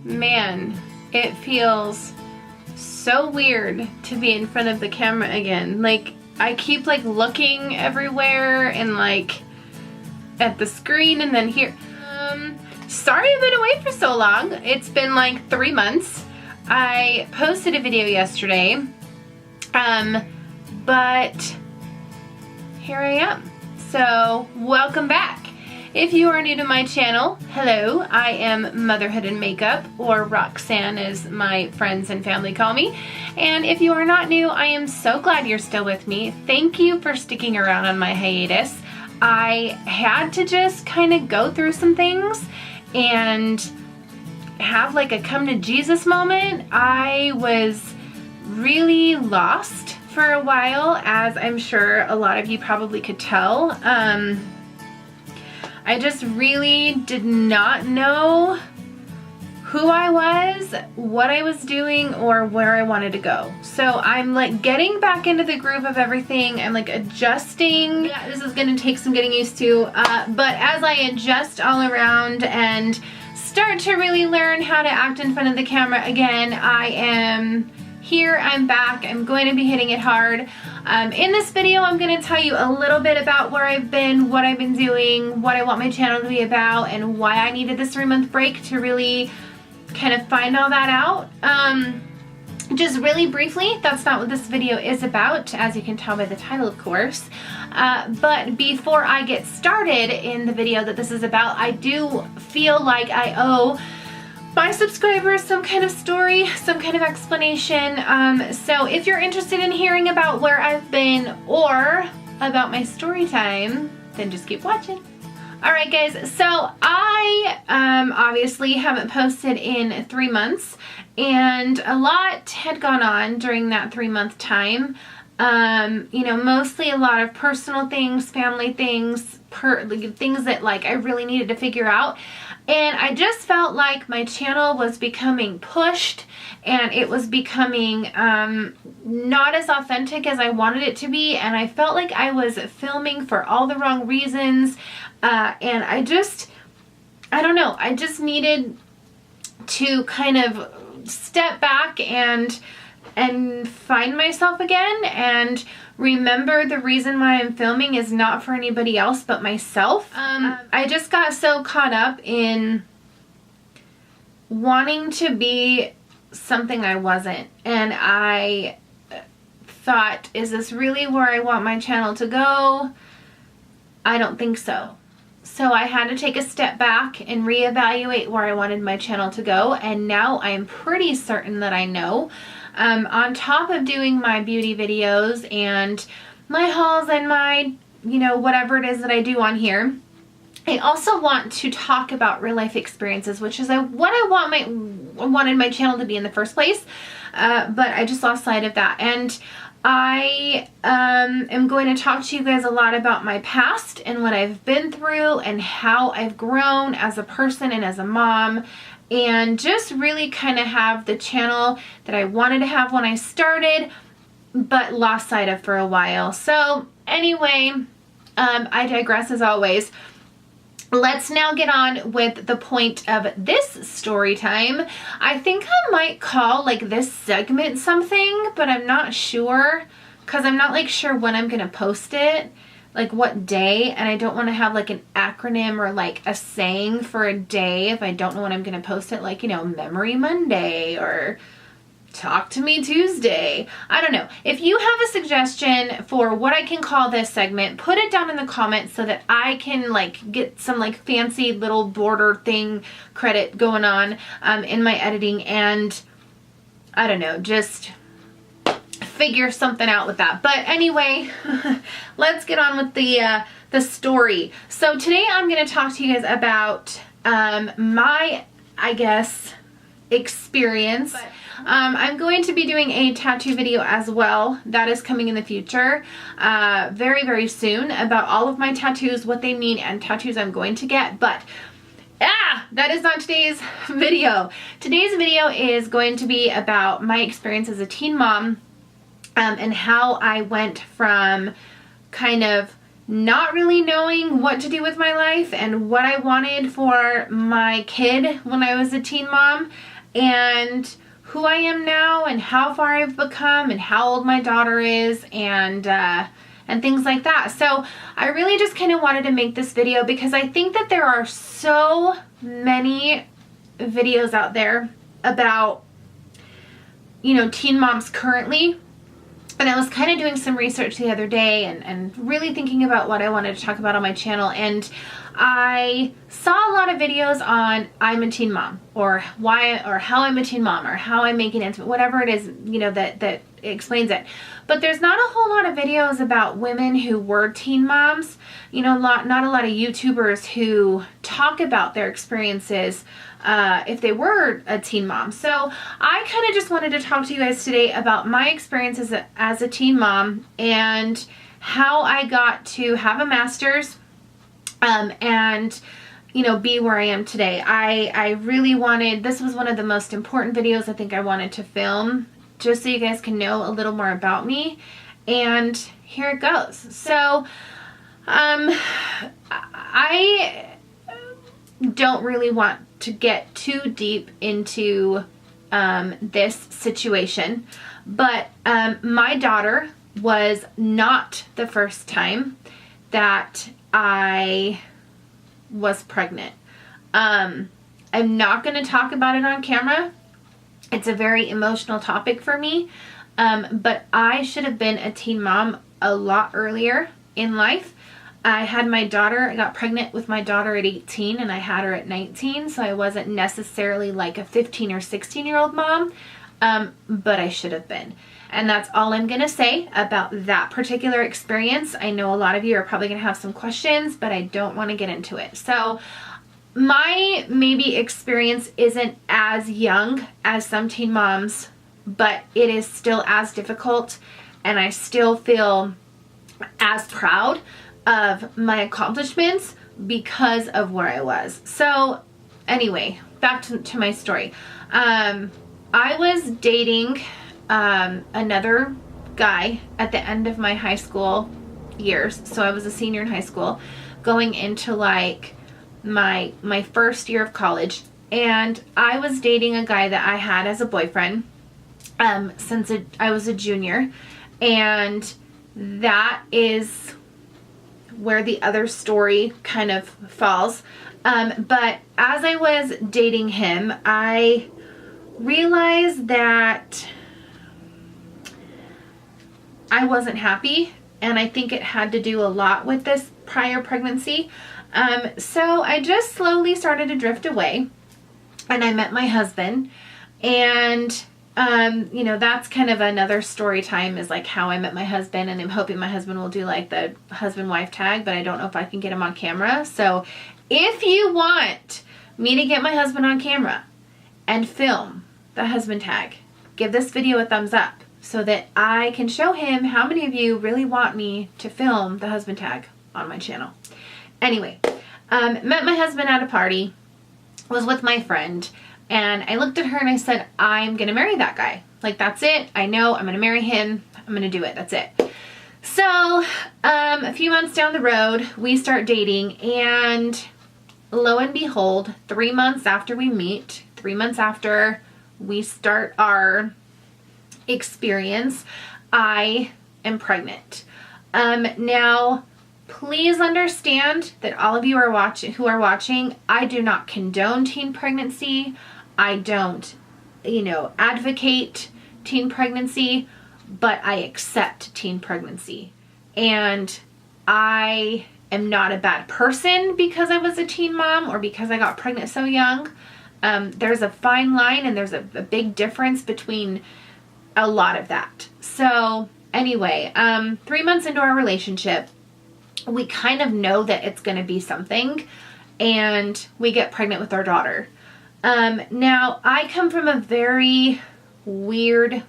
Man, it feels so weird to be in front of the camera again. Like, I keep like looking everywhere and like at the screen and then here. Sorry I've been away for so long. It's been like 3 months. I posted a video yesterday, but here I am. So welcome back. If you are new to my channel, hello, I am Motherhood and Makeup, or Roxanne as my friends and family call me. And if you are not new, I am so glad you're still with me. Thank you for sticking around on my hiatus. I had to just kind of go through some things and have like a come to Jesus moment. I was really lost for a while, as I'm sure a lot of you probably could tell. I just really did not know who I was, what I was doing, or where I wanted to go. So I'm like getting back into the groove of everything. I'm like adjusting. Yeah, this is gonna take some getting used to, but as I adjust all around and start to really learn how to act in front of the camera again, I am here, I'm back, I'm going to be hitting it hard. In this video, I'm going to tell you a little bit about where I've been, what I've been doing, what I want my channel to be about, and why I needed this 3-month break to really kind of find all that out. Just really briefly, that's not what this video is about, as you can tell by the title, of course. But before I get started in the video that this is about, I do feel like I owe my subscribers some kind of story, some kind of explanation. So if you're interested in hearing about where I've been or about my story time, then just keep watching. Alright guys, so I obviously haven't posted in 3 months, and a lot had gone on during that 3-month time. You know, mostly a lot of personal things, family things, things that like I really needed to figure out. And I just felt like my channel was becoming pushed, and it was becoming not as authentic as I wanted it to be, and I felt like I was filming for all the wrong reasons, and I don't know, I just needed to kind of step back and find myself again and remember the reason why I'm filming is not for anybody else but myself. I just got so caught up in wanting to be something I wasn't, and I thought, is this really where I want my channel to go? I don't think so. So I had to take a step back and reevaluate where I wanted my channel to go, and now I'm pretty certain that I know. On top of doing my beauty videos and my hauls and my, you know, whatever it is that I do on here, I also want to talk about real life experiences, which is what I wanted my channel to be in the first place, but I just lost sight of that. And I am going to talk to you guys a lot about my past and what I've been through and how I've grown as a person and as a mom, and just really kind of have the channel that I wanted to have when I started, but lost sight of for a while. So anyway, I digress as always. Let's now get on with the point of this story time. I think I might call like this segment something, but I'm not sure, because I'm not like sure when I'm gonna post it, like what day, and I don't want to have like an acronym or like a saying for a day if I don't know when I'm gonna post it, like, you know, Memory Monday or Talk to Me Tuesday. I don't know. If you have a suggestion for what I can call this segment, put it down in the comments so that I can like get some like fancy little border thing credit going on in my editing, and I don't know, just figure something out with that. But anyway, let's get on with the story. So today I'm going to talk to you guys about my, I guess, experience. I'm going to be doing a tattoo video as well. That is coming in the future very, very soon, about all of my tattoos, what they mean, and tattoos I'm going to get. But that is not today's video. Today's video is going to be about my experience as a teen mom, and how I went from kind of not really knowing what to do with my life and what I wanted for my kid when I was a teen mom, and who I am now and how far I've become and how old my daughter is and things like that. So I really just kind of wanted to make this video because I think that there are so many videos out there about, you know, teen moms currently. And I was kind of doing some research the other day and really thinking about what I wanted to talk about on my channel. And I saw a lot of videos on I'm a teen mom, or why, or how I'm a teen mom, or how I'm making ends meet, whatever it is, you know, that explains it. But there's not a whole lot of videos about women who were teen moms. You know, not a lot of YouTubers who talk about their experiences if they were a teen mom. So I kind of just wanted to talk to you guys today about my experiences as a teen mom and how I got to have a master's and, you know, be where I am today. I really wanted, this was one of the most important videos I think I wanted to film, just so you guys can know a little more about me. And here it goes. So, I don't really want to get too deep into this situation, but my daughter was not the first time that I was pregnant. I'm not going to talk about it on camera. It's a very emotional topic for me, but I should have been a teen mom a lot earlier in life. I had my daughter, I got pregnant with my daughter at 18 and I had her at 19, so I wasn't necessarily like a 15 or 16-year-old mom, but I should have been. And that's all I'm going to say about that particular experience. I know a lot of you are probably going to have some questions, but I don't want to get into it. So my maybe experience isn't as young as some teen moms, but it is still as difficult, and I still feel as proud of my accomplishments because of where I was. So anyway, back to my story. I was dating another guy at the end of my high school years. So I was a senior in high school, going into like my first year of college, and I was dating a guy that I had as a boyfriend since I was a junior, and that is where the other story kind of falls. But as I was dating him, I realized that I wasn't happy, and I think it had to do a lot with this prior pregnancy. So I just slowly started to drift away, and I met my husband, and you know, that's kind of another story time, is like how I met my husband, and I'm hoping my husband will do like the husband-wife tag, but I don't know if I can get him on camera. So if you want me to get my husband on camera and film the husband tag, give this video a thumbs up so that I can show him how many of you really want me to film the husband tag on my channel. Anyway, met my husband at a party, was with my friend, and I looked at her and I said, I'm going to marry that guy. Like, that's it. I know I'm going to marry him. I'm going to do it. That's it. So, a few months down the road, we start dating, and lo and behold, 3 months after we meet, 3 months after we start our experience, I am pregnant. Now, please understand that all of you who are watching, I do not condone teen pregnancy. I don't, you know, advocate teen pregnancy, but I accept teen pregnancy. And I am not a bad person because I was a teen mom or because I got pregnant so young. There's a fine line, and there's a big difference between a lot of that. So anyway, 3 months into our relationship, we kind of know that it's going to be something, and we get pregnant with our daughter. Now, I come from a very weird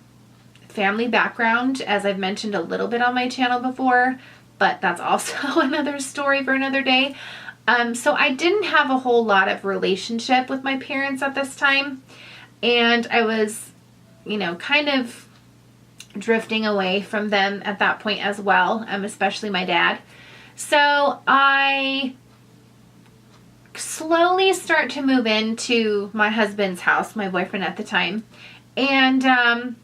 family background, as I've mentioned a little bit on my channel before, but that's also another story for another day. So I didn't have a whole lot of relationship with my parents at this time, and I was, you know, kind of drifting away from them at that point as well, especially my dad. So I slowly start to move into my husband's house, my boyfriend at the time. And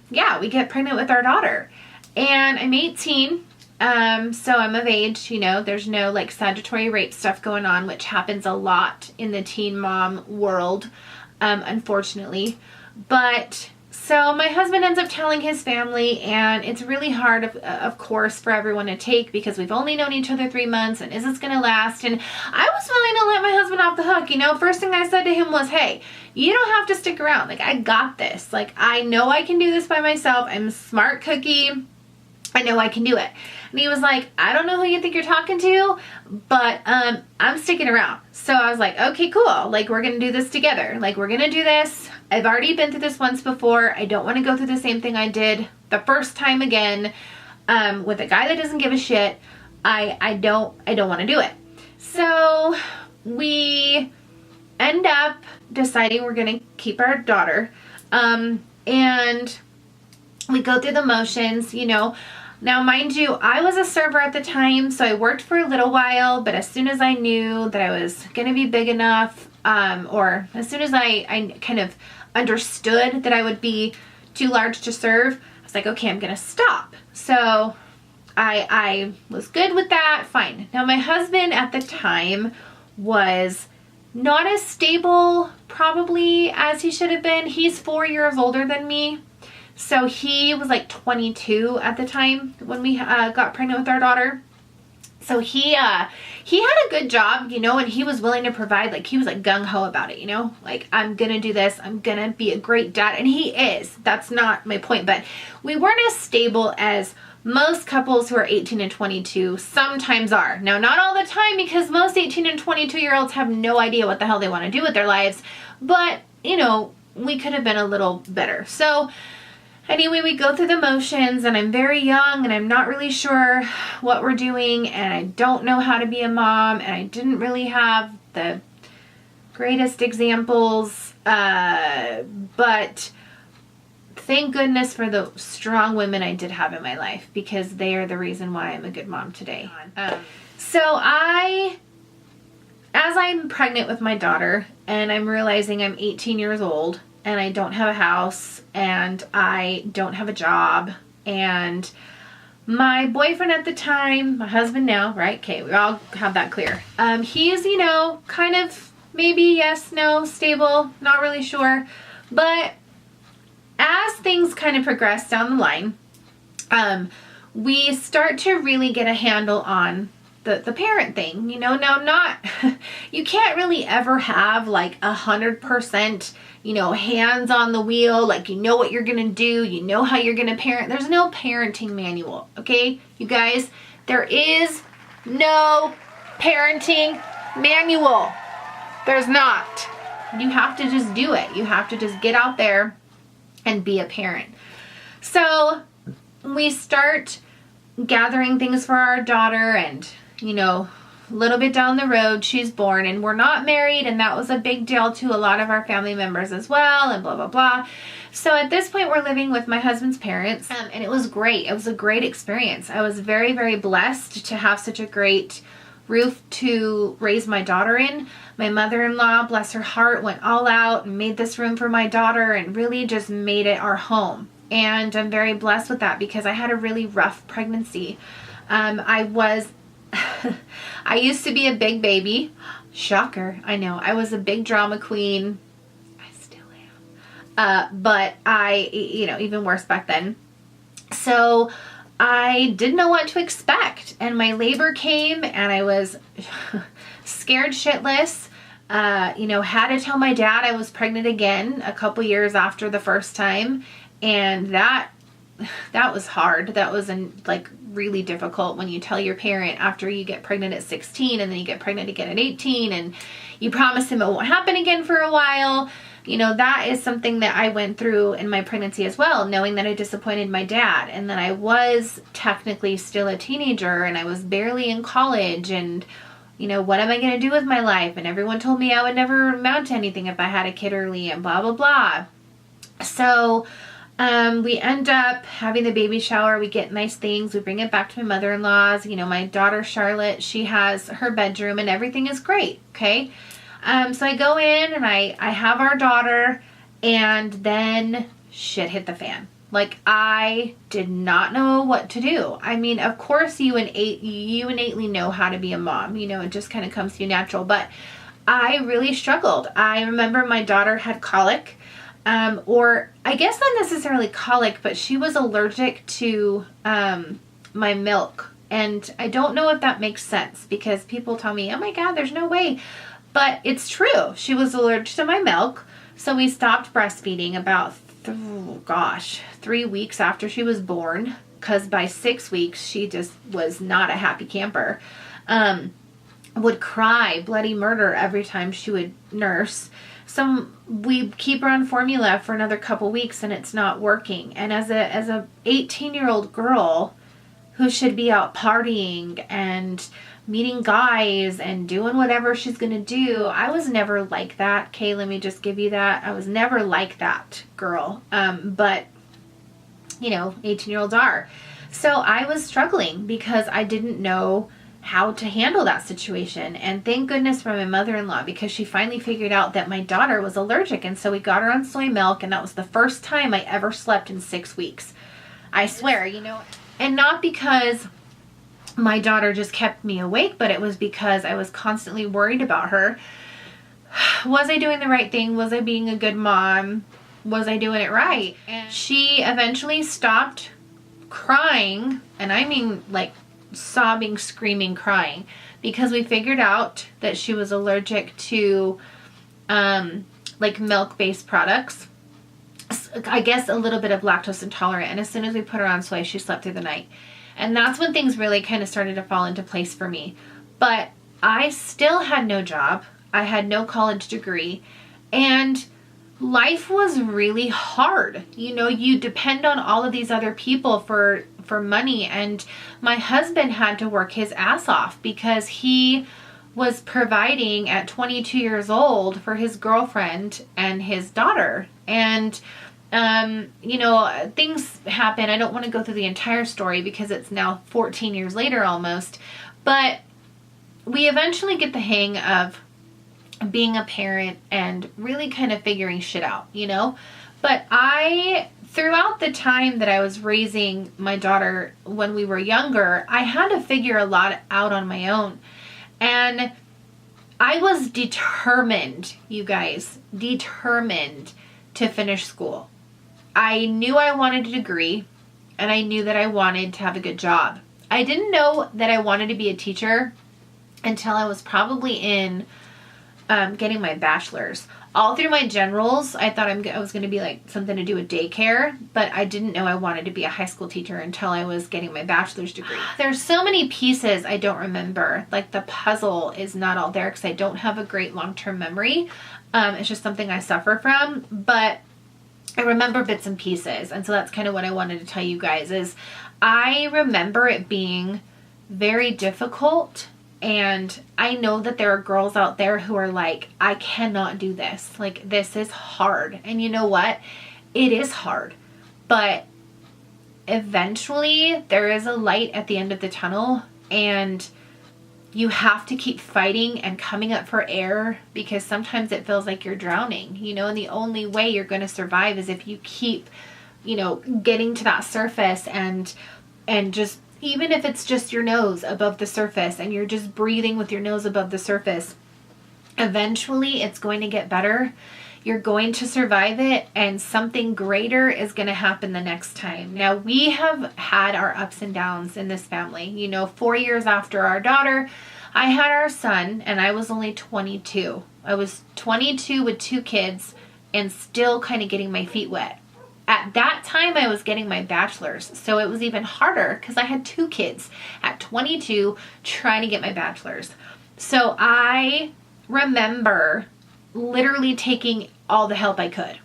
yeah, we get pregnant with our daughter. And I'm 18, so I'm of age, you know, there's no like statutory rape stuff going on, which happens a lot in the teen mom world, unfortunately. But so my husband ends up telling his family, and it's really hard, of course, for everyone to take, because we've only known each other 3 months, and is this going to last? And I was willing to let my husband off the hook, you know. First thing I said to him was, hey, you don't have to stick around. Like, I got this. Like, I know I can do this by myself. I'm a smart cookie. I know I can do it. And he was like, I don't know who you think you're talking to, but I'm sticking around. So I was like, okay, cool. Like, we're going to do this together. Like, we're going to do this. I've already been through this once before. I don't want to go through the same thing I did the first time again with a guy that doesn't give a shit. I don't want to do it. So we end up deciding we're going to keep our daughter. And we go through the motions, you know. Now, mind you, I was a server at the time, so I worked for a little while, but as soon as I knew that I was going to be big enough, or as soon as I kind of understood that I would be too large to serve, I was like, okay, I'm going to stop. So I was good with that. Fine. Now, my husband at the time was not as stable probably as he should have been. He's 4 years older than me. So he was like 22 at the time when we got pregnant with our daughter. So he had a good job, you know, and he was willing to provide. Like, he was like gung-ho about it, you know, like, I'm gonna do this, I'm gonna be a great dad. And he is. That's not my point. But we weren't as stable as most couples who are 18 and 22 sometimes are. Now, not all the time, because most 18 and 22-year-olds have no idea what the hell they want to do with their lives. But, you know, we could have been a little better. So anyway, we go through the motions, and I'm very young, and I'm not really sure what we're doing, and I don't know how to be a mom, and I didn't really have the greatest examples, but thank goodness for the strong women I did have in my life, because they are the reason why I'm a good mom today. So as I'm pregnant with my daughter, and I'm realizing I'm 18 years old, and I don't have a house, and I don't have a job, and my boyfriend at the time, my husband now, right? Okay, we all have that clear. He's, you know, kind of maybe yes, no, stable, not really sure. But as things kind of progress down the line, we start to really get a handle on the parent thing, you know. Now, not, you can't really ever have like 100%, you know, hands on the wheel, like, you know what you're gonna do, you know how you're gonna parent. There's no parenting manual, okay, you guys? There is no parenting manual. There's not. You have to just do it. You have to just get out there and be a parent. So we start gathering things for our daughter, and, you know, a little bit down the road, she's born, and we're not married, and that was a big deal to a lot of our family members as well, and blah, blah, blah. So at this point, we're living with my husband's parents, and it was great. It was a great experience. I was very, very blessed to have such a great roof to raise my daughter in. My mother-in-law, bless her heart, went all out and made this room for my daughter, and really just made it our home. And I'm very blessed with that, because I had a really rough pregnancy. I used to be a big baby. Shocker, I know. I was a big drama queen. I still am. But I, you know, even worse back then. So I didn't know what to expect. And my labor came, and I was scared shitless. You know, had to tell my dad I was pregnant again a couple years after the first time. And that was hard. That was like really difficult when you tell your parent after you get pregnant at 16, and then you get pregnant again at 18, and you promise him it won't happen again for a while. You know, that is something that I went through in my pregnancy as well, knowing that I disappointed my dad, and that I was technically still a teenager, and I was barely in college, and, you know, what am I going to do with my life? And everyone told me I would never amount to anything if I had a kid early, and blah, blah, blah. So we end up having the baby shower. We get nice things. We bring it back to my mother-in-law's. You know, my daughter Charlotte, she has her bedroom, and everything is great, okay? So I go in and I have our daughter, and then shit hit the fan. Like, I did not know what to do. I mean, of course you innately know how to be a mom. You know, it just kind of comes to you natural. But I really struggled. I remember my daughter had colic, or I guess not necessarily colic, but she was allergic to my milk. And I don't know if that makes sense, because people tell me, oh my God, there's no way. But it's true. She was allergic to my milk. So we stopped breastfeeding about 3 weeks after she was born, because by 6 weeks she just was not a happy camper. Would cry bloody murder every time she would nurse. So we keep her on formula for another couple weeks and it's not working. And as a 18-year-old girl who should be out partying and meeting guys and doing whatever she's going to do, I was never like that. Okay, let me just give you that. I was never like that girl. But, you know, 18-year-olds are. So I was struggling because I didn't know how to handle that situation. And thank goodness for my mother-in-law, because she finally figured out that my daughter was allergic. And so we got her on soy milk, and that was the first time I ever slept in 6 weeks. I swear, you know, and not because my daughter just kept me awake, but it was because I was constantly worried about her. Was I doing the right thing? Was I being a good mom? Was I doing it right? And she eventually stopped crying, and I mean like sobbing, screaming, crying, because we figured out that she was allergic to like milk-based products. I guess a little bit of lactose intolerant. And as soon as we put her on soy, she slept through the night. And that's when things really kind of started to fall into place for me. But I still had no job. I had no college degree. And life was really hard. You know, you depend on all of these other people for money. And my husband had to work his ass off because he was providing at 22 years old for his girlfriend and his daughter. And you know, things happen. I don't want to go through the entire story because it's now 14 years later almost, but we eventually get the hang of being a parent and really kind of figuring shit out, you know. But throughout the time that I was raising my daughter when we were younger, I had to figure a lot out on my own. And I was determined, you guys, determined to finish school. I knew I wanted a degree, and I knew that I wanted to have a good job. I didn't know that I wanted to be a teacher until I was probably in getting my bachelor's. All through my generals, I thought I was going to be like something to do with daycare, but I didn't know I wanted to be a high school teacher until I was getting my bachelor's degree. There's so many pieces I don't remember. Like, the puzzle is not all there because I don't have a great long-term memory. It's just something I suffer from, but I remember bits and pieces. And so that's kind of what I wanted to tell you guys is I remember it being very difficult. And I know that there are girls out there who are like, I cannot do this. Like, this is hard. And you know what? It is hard. But eventually there is a light at the end of the tunnel, and you have to keep fighting and coming up for air, because sometimes it feels like you're drowning, you know, and the only way you're going to survive is if you keep, you know, getting to that surface and just, even if it's just your nose above the surface and you're just breathing with your nose above the surface, eventually it's going to get better. You're going to survive it, and something greater is going to happen the next time. Now, we have had our ups and downs in this family. You know, 4 years after our daughter, I had our son, and I was only 22. I was 22 with 2 kids and still kind of getting my feet wet. At that time, I was getting my bachelor's, so it was even harder because I had 2 kids at 22 trying to get my bachelor's. So I remember literally taking all the help I could.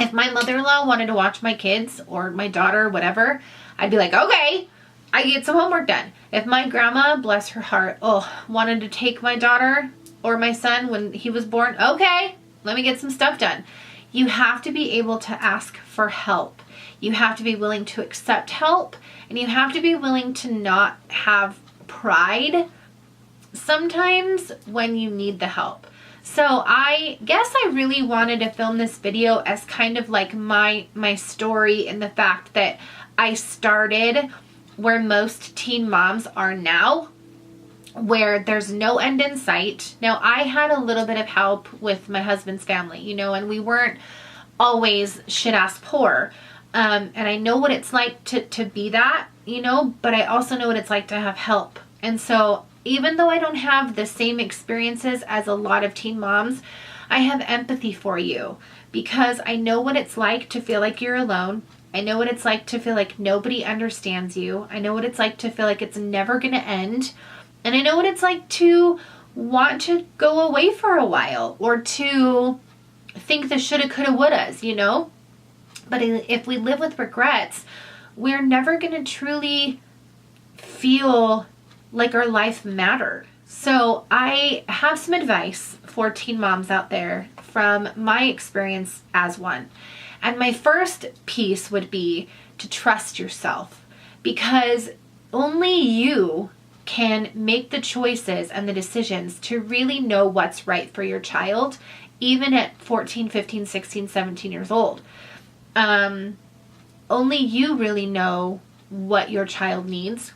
If my mother-in-law wanted to watch my kids or my daughter, whatever, I'd be like, okay, I get some homework done. If my grandma, bless her heart, wanted to take my daughter or my son when he was born, okay, let me get some stuff done. You have to be able to ask for help. You have to be willing to accept help, and you have to be willing to not have pride sometimes when you need the help. So I guess I really wanted to film this video as kind of like my story, and the fact that I started where most teen moms are now, where there's no end in sight. Now, I had a little bit of help with my husband's family, you know, and we weren't always shit-ass poor. And I know what it's like to be that, you know, but I also know what it's like to have help. And so even though I don't have the same experiences as a lot of teen moms, I have empathy for you, because I know what it's like to feel like you're alone. I know what it's like to feel like nobody understands you. I know what it's like to feel like it's never going to end. And I know what it's like to want to go away for a while, or to think the shoulda, coulda, wouldas, you know? But if we live with regrets, we're never going to truly feel like our life mattered. So I have some advice for teen moms out there from my experience as one. And my first piece would be to trust yourself, because only you can make the choices and the decisions to really know what's right for your child, even at 14, 15, 16, 17 years old. Only you really know what your child needs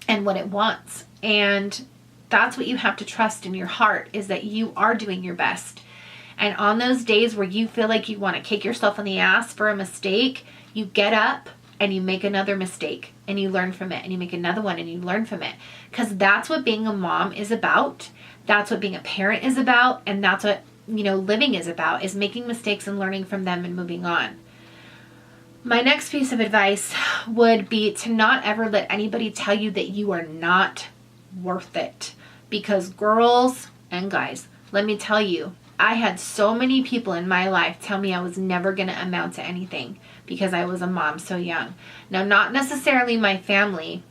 and what it wants. And that's what you have to trust in your heart, is that you are doing your best. And on those days where you feel like you want to kick yourself in the ass for a mistake, you get up and you make another mistake and you learn from it, and you make another one and you learn from it. Because that's what being a mom is about. That's what being a parent is about. And that's what, you know, living is about, is making mistakes and learning from them and moving on. My next piece of advice would be to not ever let anybody tell you that you are not worth it. Because girls and guys, let me tell you, I had so many people in my life tell me I was never going to amount to anything because I was a mom so young. Now, not necessarily my family,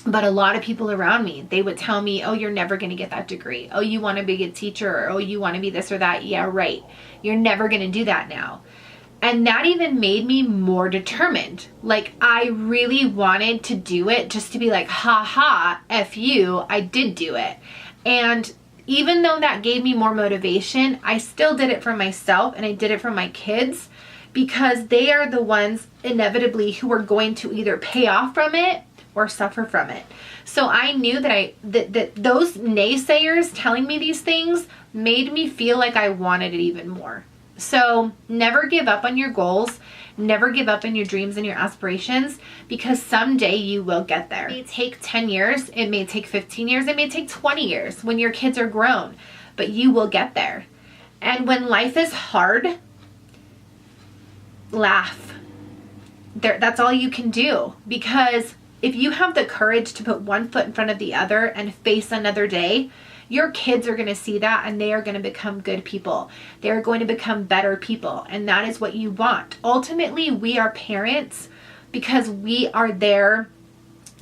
but a lot of people around me. They would tell me, oh, you're never going to get that degree. Oh, you want to be a teacher, or oh, you want to be this or that. Yeah, right. You're never going to do that now. And that even made me more determined. Like, I really wanted to do it just to be like, ha ha, F you, I did do it. And even though that gave me more motivation, I still did it for myself, and I did it for my kids, because they are the ones inevitably who are going to either pay off from it or suffer from it. So I knew that that those naysayers telling me these things made me feel like I wanted it even more. So never give up on your goals. Never give up on your dreams and your aspirations, because someday you will get there. It may take 10 years. It may take 15 years. It may take 20 years when your kids are grown, but you will get there. And when life is hard, laugh. That's all you can do, because if you have the courage to put one foot in front of the other and face another day, your kids are going to see that, and they are going to become good people. They're going to become better people. And that is what you want. Ultimately, we are parents because we are there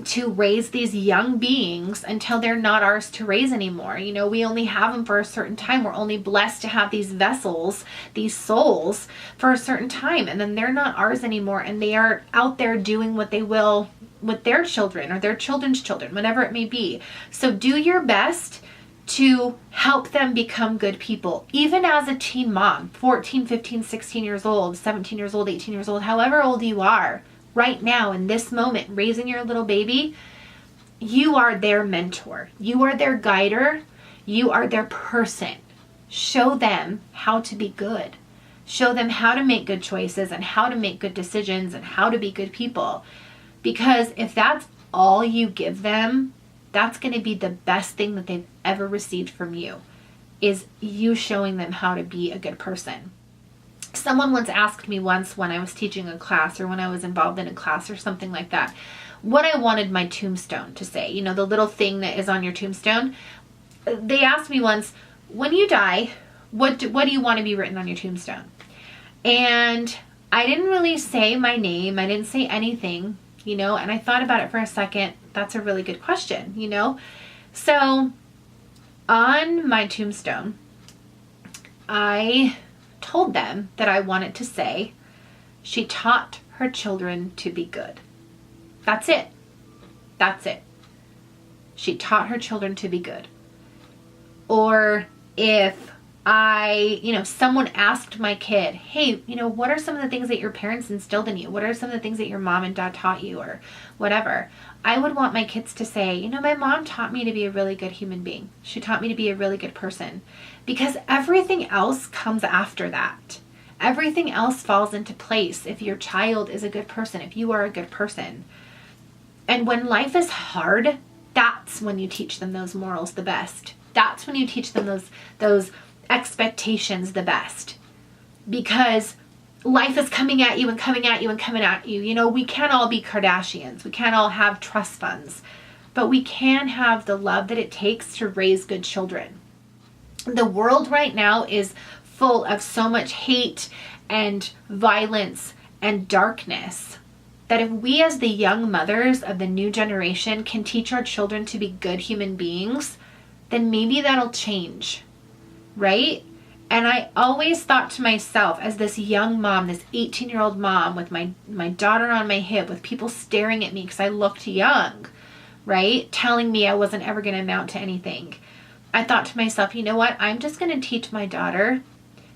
to raise these young beings until they're not ours to raise anymore. You know, we only have them for a certain time. We're only blessed to have these vessels, these souls, for a certain time. And then they're not ours anymore. And they are out there doing what they will with their children or their children's children, whatever it may be. So do your best to help them become good people. Even as a teen mom, 14, 15, 16 years old, 17 years old, 18 years old, however old you are, right now in this moment, raising your little baby, you are their mentor. You are their guider. You are their person. Show them how to be good. Show them how to make good choices and how to make good decisions and how to be good people. Because if that's all you give them, that's going to be the best thing that they've ever received from you, is you showing them how to be a good person. Someone once asked me once when I was teaching a class, or when I was involved in a class or something like that, what I wanted my tombstone to say. You know, the little thing that is on your tombstone. They asked me once, when you die, what do you want to be written on your tombstone? And I didn't really say my name. I didn't say anything, you know, and I thought about it for a second. That's a really good question, you know? So on my tombstone, I told them that I wanted to say, she taught her children to be good. That's it. That's it. She taught her children to be good. Or if someone asked my kid, hey, what are some of the things that your parents instilled in you? What are some of the things that your mom and dad taught you, or whatever? I would want my kids to say, my mom taught me to be a really good human being. She taught me to be a really good person, because everything else comes after that. Everything else falls into place if your child is a good person, if you are a good person. And when life is hard, that's when you teach them those morals the best. That's when you teach them those expectations the best, because life is coming at you and coming at you and coming at you. We can't all be Kardashians. We can't all have trust funds, but we can have the love that it takes to raise good children. The world right now is full of so much hate and violence and darkness that if we, as the young mothers of the new generation, can teach our children to be good human beings, then maybe that'll change. Right? And I always thought to myself, as this young mom, this 18-year-old mom with my daughter on my hip, with people staring at me because I looked young, right? Telling me I wasn't ever going to amount to anything. I thought to myself, you know what? I'm just going to teach my daughter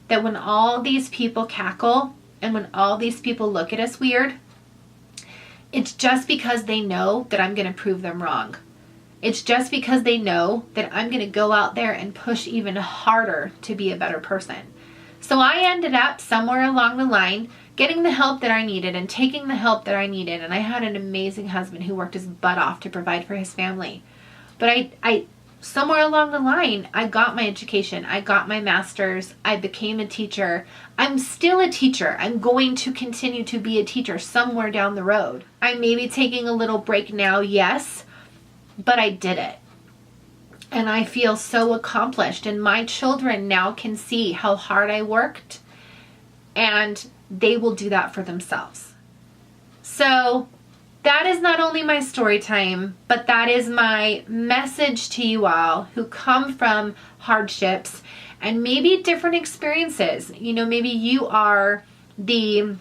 that when all these people cackle and when all these people look at us weird, it's just because they know that I'm going to prove them wrong. It's just because they know that I'm going to go out there and push even harder to be a better person. So I ended up somewhere along the line getting the help that I needed and taking the help that I needed. And I had an amazing husband who worked his butt off to provide for his family. But I somewhere along the line, I got my education. I got my master's. I became a teacher. I'm still a teacher. I'm going to continue to be a teacher somewhere down the road. I may be taking a little break now, yes, but I did it. And I feel so accomplished. And my children now can see how hard I worked, and they will do that for themselves. So that is not only my story time, but that is my message to you all who come from hardships and maybe different experiences. Maybe you are the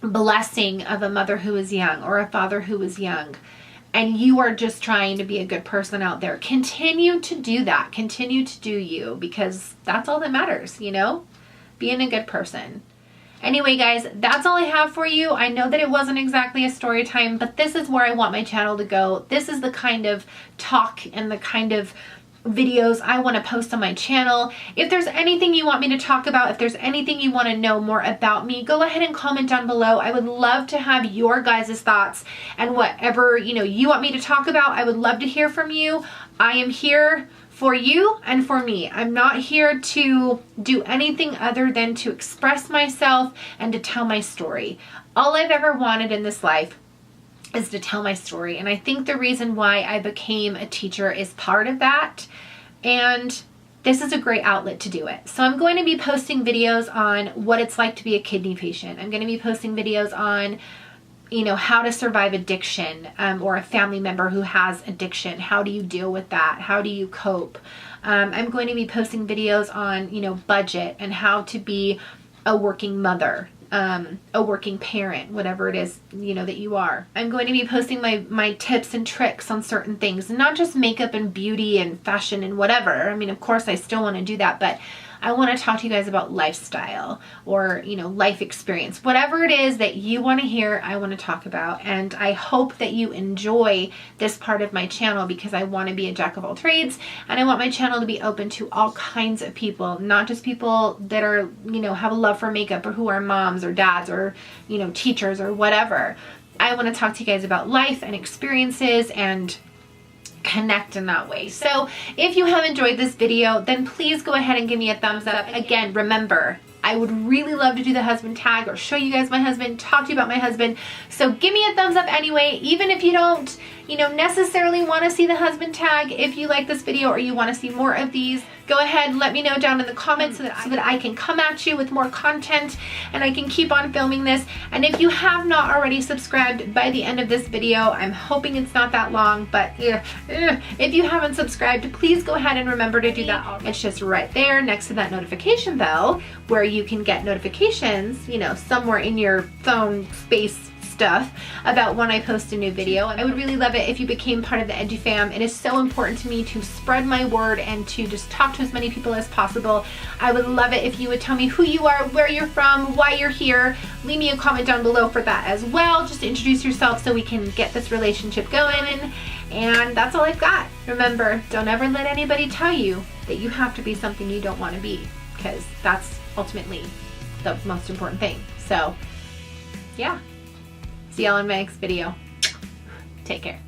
blessing of a mother who is young or a father who is young, and you are just trying to be a good person out there. Continue to do that. Continue to do you, because that's all that matters, being a good person. Anyway, guys, that's all I have for you. I know that it wasn't exactly a story time, but this is where I want my channel to go. This is the kind of talk and the kind of videos I want to post on my channel. If there's anything you want me to talk about, if there's anything you want to know more about me, go ahead and comment down below. I would love to have your guys' thoughts, and whatever you want me to talk about, I would love to hear from you. I am here for you and for me. I'm not here to do anything other than to express myself and to tell my story. All I've ever wanted in this life is to tell my story. And I think the reason why I became a teacher is part of that. And this is a great outlet to do it. So I'm going to be posting videos on what it's like to be a kidney patient. I'm going to be posting videos on how to survive addiction, or a family member who has addiction. How do you deal with that? How do you cope? I'm going to be posting videos on, budget and how to be a working mother, a working parent, whatever it is, that you are. I'm going to be posting my tips and tricks on certain things, not just makeup and beauty and fashion and whatever. I mean, of course I still want to do that, but I want to talk to you guys about lifestyle or, life experience. Whatever it is that you want to hear, I want to talk about. And I hope that you enjoy this part of my channel, because I want to be a jack of all trades, and I want my channel to be open to all kinds of people, not just people that are, have a love for makeup, or who are moms or dads or, teachers or whatever. I want to talk to you guys about life and experiences and connect in that way. So if you have enjoyed this video, then please go ahead and give me a thumbs up. Again, remember, I would really love to do the husband tag or show you guys my husband, talk to you about my husband. So give me a thumbs up anyway, even if you don't, necessarily want to see the husband tag. If you like this video or you want to see more of these, go ahead, let me know down in the comments so that I can come at you with more content and I can keep on filming this. And if you have not already subscribed by the end of this video, I'm hoping it's not that long, but if you haven't subscribed, please go ahead and remember to do that. It's just right there next to that notification bell, where you can get notifications, somewhere in your phone space stuff about when I post a new video. And I would really love it if you became part of the EduFam. It is so important to me to spread my word and to just talk to as many people as possible. I would love it if you would tell me who you are, where you're from, why you're here. Leave me a comment down below for that as well, just to introduce yourself so we can get this relationship going. And that's all I've got. Remember, don't ever let anybody tell you that you have to be something you don't want to be, because that's ultimately the most important thing. So yeah, see y'all in my next video. Take care.